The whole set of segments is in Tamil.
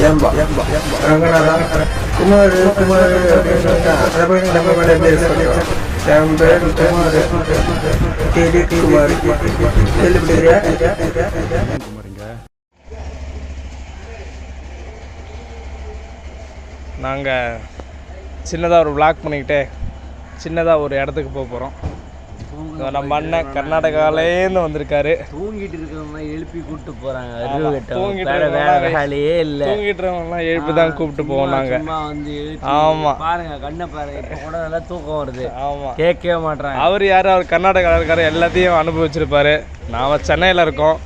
ஏம்பா ரங்கநாதன் குமார் குமார் அப்படின்னு நம்ம மேலே பேர் சொல்லிடுவோம். என் பேர் குமார் கேடி குமார் கேள்விப்படுறியா? நாங்கள் சின்னதாக ஒரு விளாக் பண்ணிக்கிட்டே சின்னதாக ஒரு இடத்துக்கு போக போகிறோம். நம்ம அண்ணன் கர்நாடகாலேருந்து வந்திருக்காரு. தூங்கிட்டு இருக்கவங்கலாம் எழுப்பி கூப்பிட்டு போகிறாங்க. வேலையே இல்லை, தூங்கிட்டுறவங்கலாம் எழுப்பி தான் கூப்பிட்டு போவோம் நாங்கள். வந்து ஆமாம் பாருங்க, கண்ணை பாருங்க, இப்போ கூட நல்லா தூக்கம் வருது. ஆமாம், கேட்கவே மாட்டேறாங்க. அவர் யார்? அவர் கர்நாடகாவில் இருக்காரு, எல்லாத்தையும் அனுபவிச்சிருப்பாரு. நாம் சென்னையில் இருக்கோம்,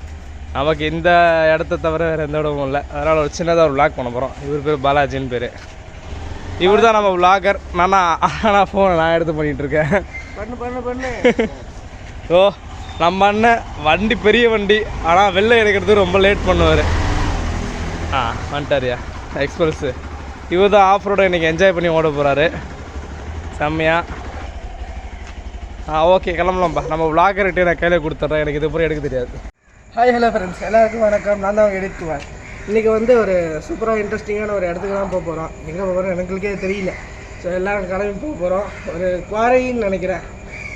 நமக்கு இந்த இடத்த தவிர வேறு எந்த இடமும் இல்லை. அதனால் ஒரு சின்னதாக ஒரு விளாக் பண்ண போகிறோம். இவர் பேர் பாலாஜின்னு பேர். இவர் தான் நம்ம விளாகர். ஆனால் ஃபோனை நான் எடுத்து பண்ணிகிட்ருக்கேன். ஓ, நம்ம அண்ணன் வண்டி பெரிய வண்டி, ஆனால் வெளில எடுக்கிறது ரொம்ப லேட் பண்ணுவார். வந்துட்டாரியா எக்ஸ்பிரஸ்ஸு. இவர் தான் ஆஃப் ரோடை இன்றைக்கி என்ஜாய் பண்ணி ஓட போகிறாரு செம்மையாக. ஓகே, கிளம்பலாம்ப்பா. நம்ம விளாகர்கிட்டே நான் கையில் கொடுத்துட்றேன், எனக்கு இது பூரா எடுக்க தெரியாது. ஹாய் ஹலோ ஃப்ரெண்ட்ஸ், எல்லாருக்கும் வணக்கம். நான் தான் எடுத்துக்குவேன். இன்றைக்கி வந்து ஒரு சூப்பராக இன்ட்ரெஸ்டிங்கான ஒரு இடத்துக்கு தான் போக போகிறோம். எங்கே போக போகிறோம் எனக்குள்ளே தெரியல. ஸோ எல்லோரும் கிளம்பி போக போகிறோம். ஒரு குவாரின்னு நினைக்கிறேன்.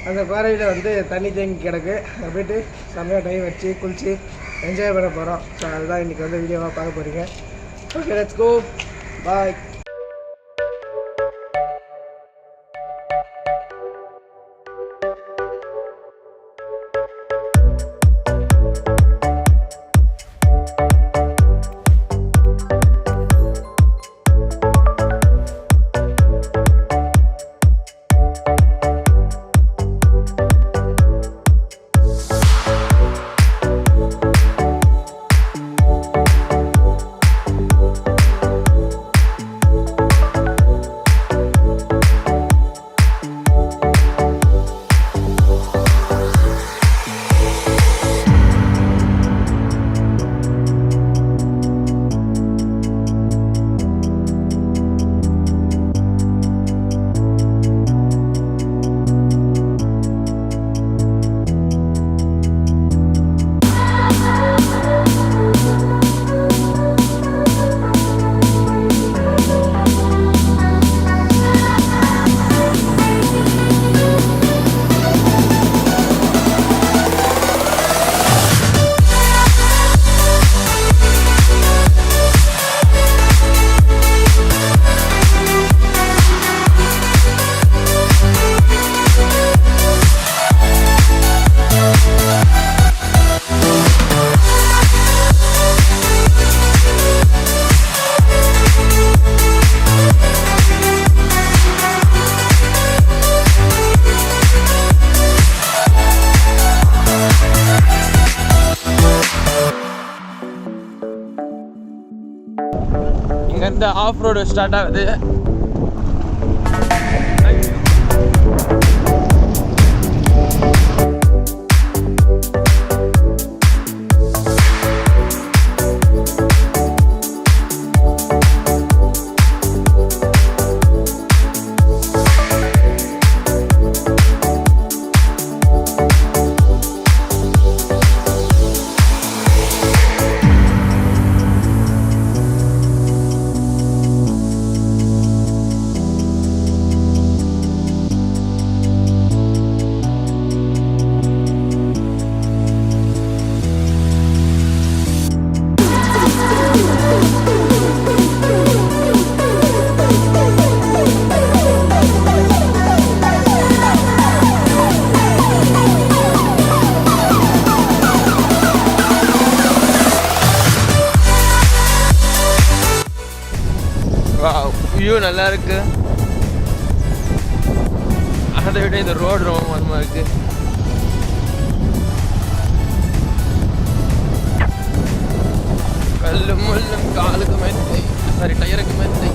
அந்த குவாரியில் வந்து தண்ணி தேங்கி கிடக்கு. அதை போய்ட்டு செம்மையாக டைம் வச்சு குளித்து என்ஜாய் பண்ண போகிறோம். ஸோ அதுதான் இன்றைக்கி வந்து வீடியோவாக பார்க்க போகிறீங்க. ஓகே, லெட்ஸ் கோ, பாய். இங்கேருந்து ஆஃப் ரோடு ஸ்டார்ட் ஆகுது. வியூ நல்லா இருக்கு. அதை விட இந்த ரோடு ரொம்ப மோசமாக இருக்கு. கல்லும் முள்ளும் காலுக்கு மெத்தை, சாரி டயருக்கு மெத்தை.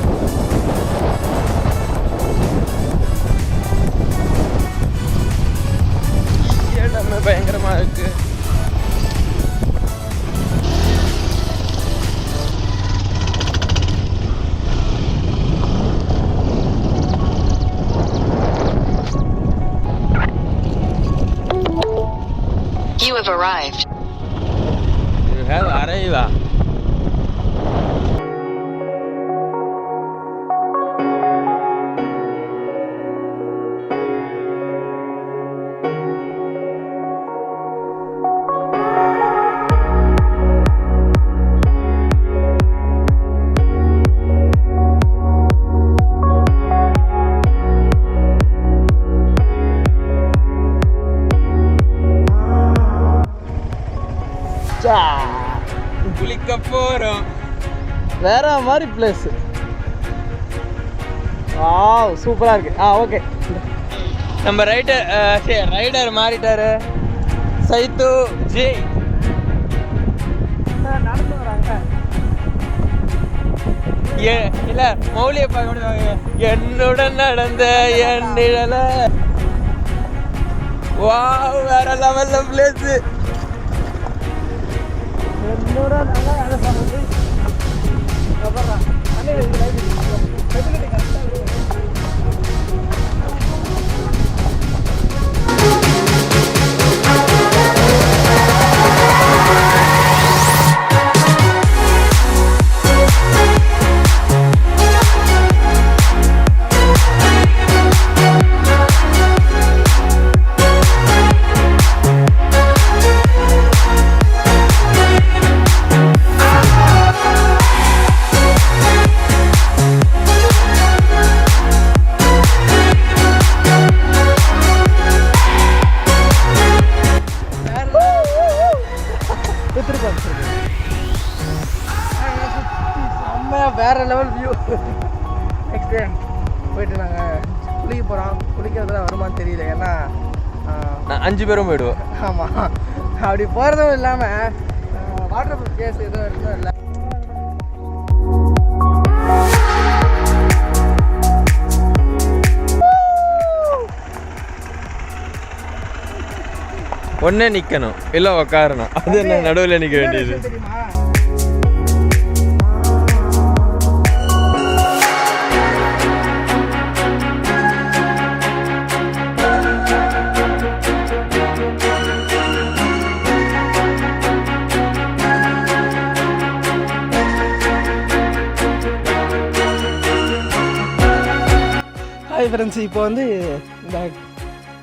இடமே பயங்கரமாக இருக்கு. You have arrived. You have arrived. வேற மாதிரி பிளேஸ். சூப்பராக இருக்கு. ஓகே, நம்ம ரைடர் மாறிட்டாரு. சைத்து ஜி நடந்து வராங்க. இல்ல மௌலியை பார்க்க என்னுடன் நடந்த என் நிழல. வாவ், வேற லெவல்ல பிளேஸ். என்னோட வேற லெவல் வியூ. நெக்ஸ்ட் டைம் போயிட்டு நாங்கள் குளிக்க போகிறோம். குளிக்கிறதுல வருமானு தெரியல, ஏன்னா 5 பேரும் போயிடுவோம். ஆமாம், அப்படி போகிறதும் இல்லாமல் வாட்டர் ப்ரூஃப் கேஸ் எதுவும் இருக்கணும் இல்லை. ஒன்னே நிற்கணும், இல்லை உக்காரணும். அது என்ன நடுவில் நிற்க வேண்டியது? தெரியுமா? ஹாய் ஃப்ரெண்ட்ஸ், இப்போ வந்து இந்த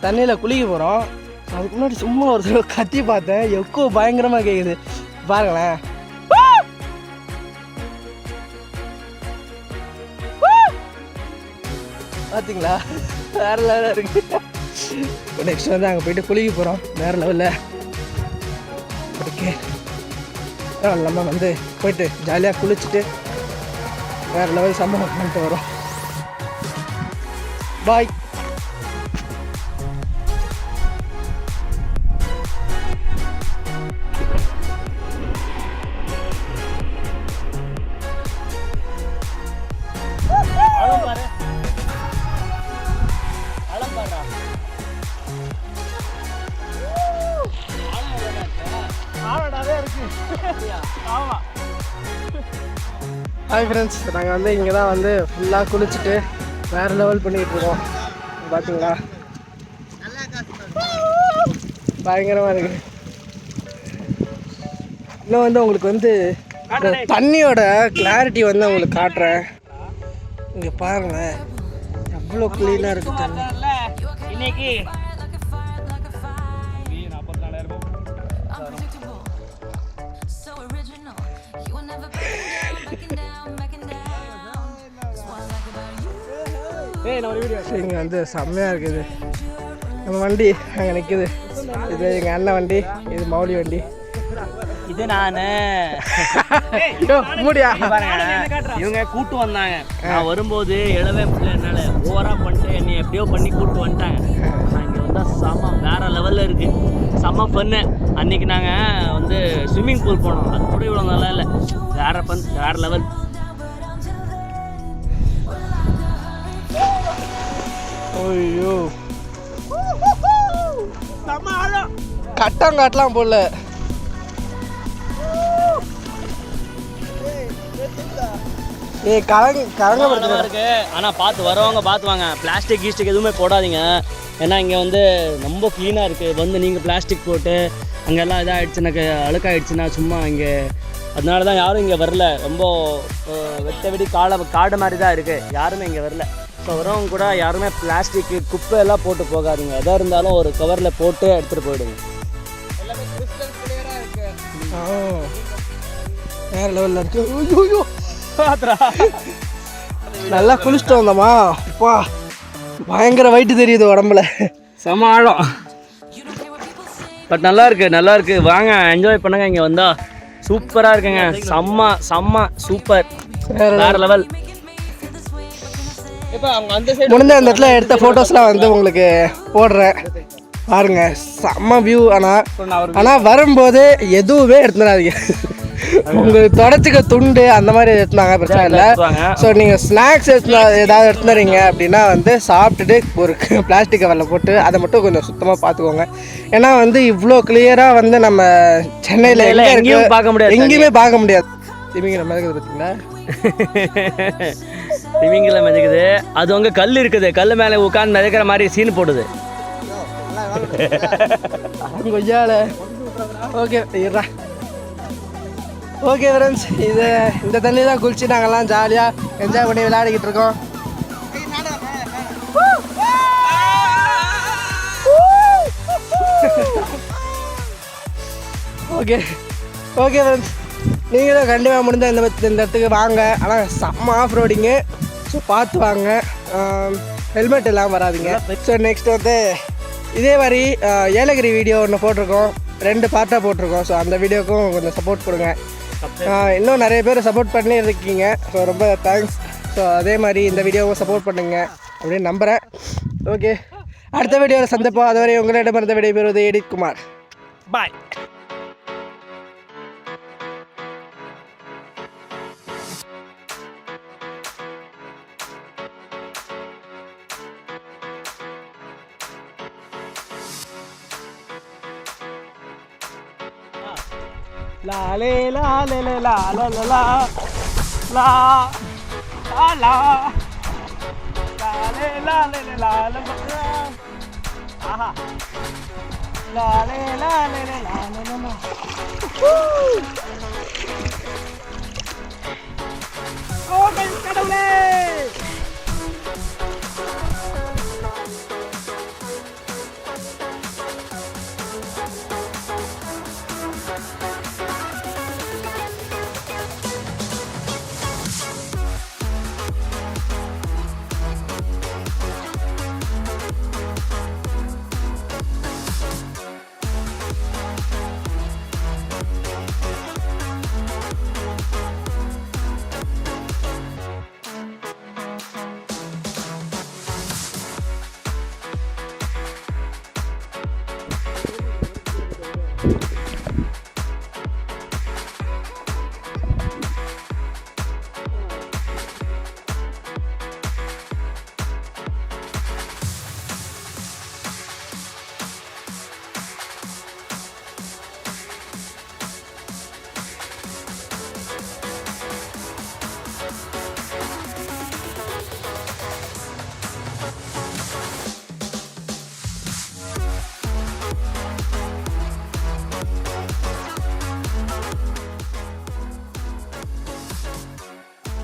தண்ணியில் குளிக்க போகிறோம். அதுக்கு முன்னாடி சும்மா ஒரு தடவை கத்தி பார்த்தேன், எக்கோ பயங்கரமாக கேட்குது. பாருங்களேன். பார்த்தீங்களா, வேற லெவலில் இருக்கு. நெக்ஸ்ட் வந்து அங்கே போயிட்டு குளிக்க போகிறோம். வேற லெவலில் ஓகே, நம்ம வந்து போயிட்டு ஜாலியாக குளிச்சுட்டு வேற லெவல் சம்பவம் பண்ணிட்டு வரோம். பாய். ஹாய் ஃப்ரெண்ட்ஸ், நாங்கள் வந்து இங்கே தான் வந்து ஃபுல்லாக குளிச்சுட்டு வேறு லெவல் பண்ணிகிட்டு இருக்கோம். பார்த்தீங்களா, பயங்கரமாக இருக்குது. இன்னும் வந்து உங்களுக்கு வந்து இந்த தண்ணியோட கிளாரிட்டி வந்து உங்களுக்கு காட்டுறேன். இங்கே பாருங்களேன், எவ்வளோ க்ளீனாக இருக்குது தண்ணி. இன்னைக்கு இங்கே வந்து செம்மையாக இருக்குது. நம்ம வண்டி அங்கே நிற்குது. இது எங்கள் அண்ணன் வண்டி, இது மௌலி வண்டி, இது நானு. மூடியா இவங்க கூட்டு வந்தாங்க. நான் வரும்போது எழவே முடியல, என்னால ஓவரா பண்ணிட்டு என்னை எப்படியோ பண்ணி கூட்டு வந்துட்டாங்க. நான் இங்கே வந்தால் செம வேற லெவலில் இருக்கு, செம பண்ணு. அன்னைக்கு நாங்கள் வந்து ஸ்விம்மிங் பூல் போனோம், அது கூட இவ்வளோ நல்லா இல்லை. வேற லெவல். ஐயோ, கட்டம் காட்டலாம் போல. கலங்க இருக்கு. ஆனால் பார்த்து வரவங்க பார்த்துவாங்க, பிளாஸ்டிக் கீஸ்டிக் எதுவுமே போடாதீங்க. ஏன்னா இங்கே வந்து ரொம்ப க்ளீனாக இருக்குது. வந்து நீங்கள் பிளாஸ்டிக் போட்டு அங்கெல்லாம் இதாகிடுச்சுனாக்க அழுக்காயிடுச்சுன்னா சும்மா இங்கே, அதனால தான் யாரும் இங்கே வரல. ரொம்ப வெட்ட காடு மாதிரி தான் இருக்குது, யாருமே இங்கே வரல. ஸோ வரவங்க கூட யாருமே பிளாஸ்டிக்கு குப்பை எல்லாம் போட்டு போகாதீங்க. எதாக இருந்தாலும் ஒரு கவரில் போட்டு எடுத்துகிட்டு போயிடுங்க. வேற லெவலில் இருக்கு. நல்லா குளிச்சுட்டு வந்தோமா, அப்பா பயங்கர வெயிட் தெரியுது உடம்புல, செம ஆழம். பட் நல்லா இருக்கு. வாங்க என்ஜாய் பண்ணுங்க. இங்கே வந்தால் சூப்பராக இருக்குங்க. செம்ம சூப்பர். வேற லெவல். இப்போ அவங்க அந்த சைடு முடிஞ்ச அந்த இடத்துல எடுத்த ஃபோட்டோஸ்லாம் வந்து உங்களுக்கு போடுறேன் பாருங்க. செம்ம வியூ. ஆனால் வரும்போது எதுவுமே எடுத்துடாதீங்க. உங்களுக்கு தொடச்சிக்க துண்டு அந்த மாதிரி எடுத்துனாங்க பிரச்சனை இல்லை. ஸோ நீங்கள் ஸ்நாக்ஸ் ஏதாவது எடுத்துறீங்க அப்படின்னா வந்து சாப்பிட்டுட்டு ஒரு பிளாஸ்டிக் கவரில் போட்டு அதை மட்டும் கொஞ்சம் சுத்தமாக பார்த்துக்கோங்க. ஏன்னா வந்து இவ்வளோ கிளியராக வந்து நம்ம சென்னையில் எங்கேயும் பார்க்க முடியாது, எங்கேயுமே பார்க்க முடியாது. திமிங்கலம் மிதக்குது பார்த்தீங்களா? திமிங்கலம் மிதக்குது. அது அங்கே கல் இருக்குது, கல் மேலே உட்காந்து மிதக்கிற மாதிரி சீன் போடுது. கொய்யால ஓகே இருறா. ஓகே ஃப்ரெண்ட்ஸ், இந்த தண்ணி தான் குளிச்சு நாங்கள்லாம் ஜாலியாக என்ஜாய் பண்ணி விளையாடிக்கிட்டு இருக்கோம். ஓகே ஓகே ஃப்ரெண்ட்ஸ், நீங்களும் கண்டிப்பாக முடிஞ்ச இந்த இடத்துக்கு வாங்க. ஆனால் செம்ம ஆஃப் ரோடிங்கு. ஸோ பார்த்து வாங்க, ஹெல்மெட் எல்லாம் வராதிங்க. ஸோ நெக்ஸ்ட் வந்து இதே மாதிரி ஏலகிரி வீடியோ ஒன்று போட்டிருக்கோம், 2 பார்ட்டாக போட்டிருக்கோம். ஸோ அந்த வீடியோக்கும் கொஞ்சம் சப்போர்ட் கொடுங்க. இன்னும் நிறைய பேர் சப்போர்ட் பண்ணி இருக்கீங்க. ஸோ ரொம்ப தேங்க்ஸ். ஸோ அதே மாதிரி இந்த வீடியோவும் சப்போர்ட் பண்ணுங்க அப்படின்னு நம்புகிறேன். ஓகே, அடுத்த வீடியோவில் சந்திப்போம். அதுவரை உங்களிடமிருந்து விடைபெறுவது எடிட் குமார். பாய். La le la le le la la la la la la la la le la le le la la la. Aha. La le la le le la la la. Woo.